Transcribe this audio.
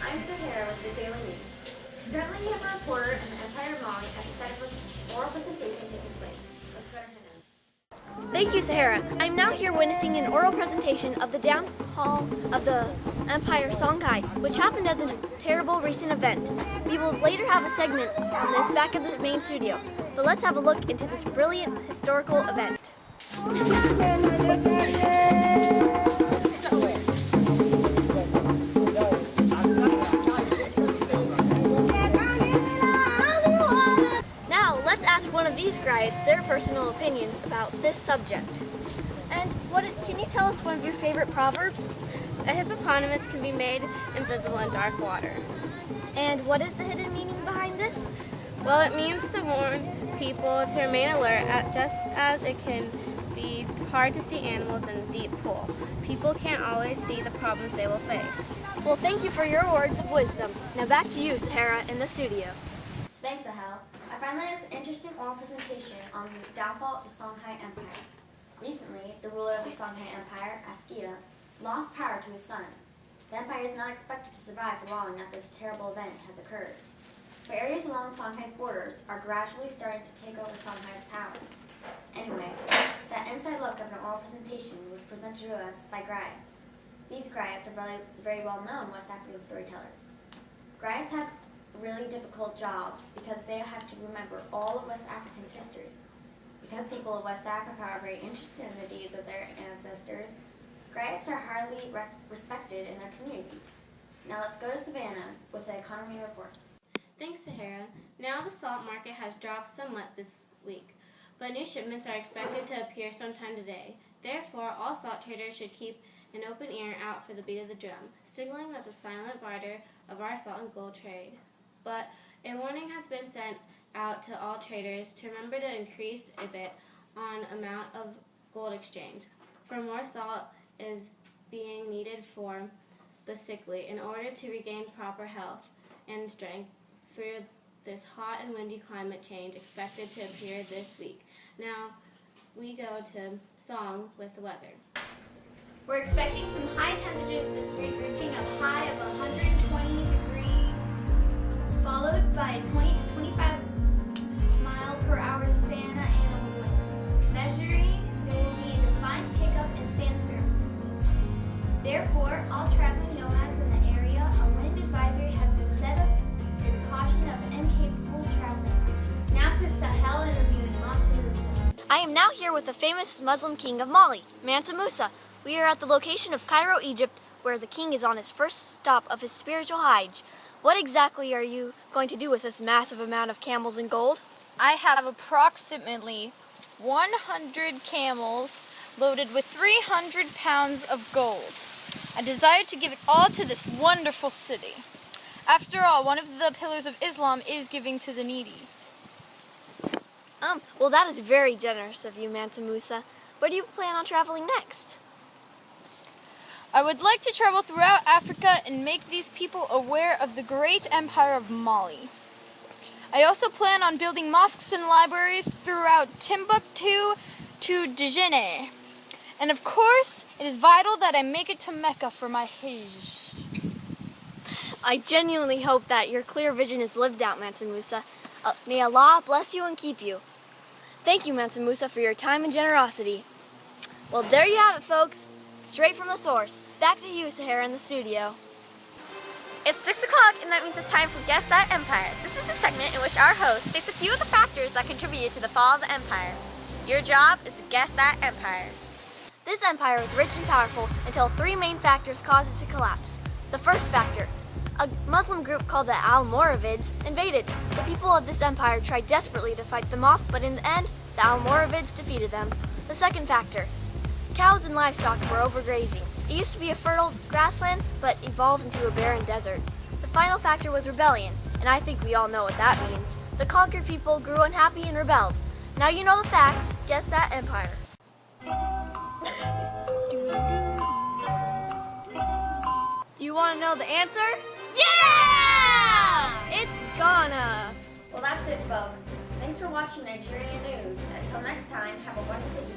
I'm Sahara with the Daily News. Currently we have a reporter in the Empire of Mali at the site of an oral presentation taking place. Let's go to her now. Thank you, Sahara. I'm now here witnessing an oral presentation of the downfall of the Empire Songhai, which happened as a terrible recent event. We will later have a segment on this back at the main studio, but let's have a look into this brilliant historical event. Now, let's ask one of these griots their personal opinions about this subject. And can you tell us one of your favorite proverbs? A hippopotamus can be made invisible in dark water. And what is the hidden meaning behind this? Well, it means to warn people to remain alert, just as it can be hard to see animals in a deep pool. People can't always see the problems they will face. Well, thank you for your words of wisdom. Now back to you, Sahara, in the studio. Thanks, Sahel. I find that it's an interesting oral presentation on the downfall of the Songhai Empire. Recently, the ruler of the Songhai Empire, Askia, lost power to his son. The empire is not expected to survive long after this terrible event has occurred. But areas along Songhai's borders are gradually starting to take over Songhai's power. Anyway, that inside look of an oral presentation was presented to us by griots. These griots are very well known West African storytellers. Griots have really difficult jobs because they have to remember all of West Africa's history. Because people of West Africa are very interested in the deeds of their ancestors, griots are highly respected in their communities. Now let's go to Savannah with the economy report. Thanks, Sahara. Now the salt market has dropped somewhat this week, but new shipments are expected to appear sometime today. Therefore, all salt traders should keep an open ear out for the beat of the drum, signaling that the silent barter of our salt and gold trade. But a warning has been sent out to all traders to remember to increase a bit on amount of gold exchange, for more salt is being needed for the sickly in order to regain proper health and strength through this hot and windy climate change expected to appear this week. Now we go to song with the weather. We're expecting some high temperatures this week, reaching a high of 120 degrees, followed by 20 to 25 mile per hour Santa Ana winds. Measuring, there will be a defined pickup in sandstorms this week. Therefore, all traveling nomads in the area, a wind advisory has been set up for the caution of incapable travelers. Now to Sahel interviewing Monsoon. I am now here with the famous Muslim king of Mali, Mansa Musa. We are at the location of Cairo, Egypt, where the king is on his first stop of his spiritual hajj. What exactly are you going to do with this massive amount of camels and gold? I have approximately 100 camels loaded with 300 pounds of gold. I desire to give it all to this wonderful city. After all, one of the pillars of Islam is giving to the needy. Well, that is very generous of you, Mansa Musa. Where do you plan on traveling next? I would like to travel throughout Africa and make these people aware of the great empire of Mali. I also plan on building mosques and libraries throughout Timbuktu to Djenne. And of course, it is vital that I make it to Mecca for my Hajj. I genuinely hope that your clear vision is lived out, Mansa Musa. May Allah bless you and keep you. Thank you, Mansa Musa, for your time and generosity. Well, there you have it, folks. Straight from the source. Back to you, Sahara, in the studio. It's 6 o'clock, and that means it's time for Guess That Empire. This is a segment in which our host states a few of the factors that contributed to the fall of the empire. Your job is to guess that empire. This empire was rich and powerful until three main factors caused it to collapse. The first factor, a Muslim group called the Almoravids invaded. The people of this empire tried desperately to fight them off, but in the end, the Almoravids defeated them. The second factor, cows and livestock were overgrazing. It used to be a fertile grassland, but evolved into a barren desert. The final factor was rebellion, and I think we all know what that means. The conquered people grew unhappy and rebelled. Now you know the facts. Guess that empire. Do you want to know the answer? Yeah! It's Ghana. Well, that's it, folks. Thanks for watching Nigerian News. Until next time, have a wonderful evening.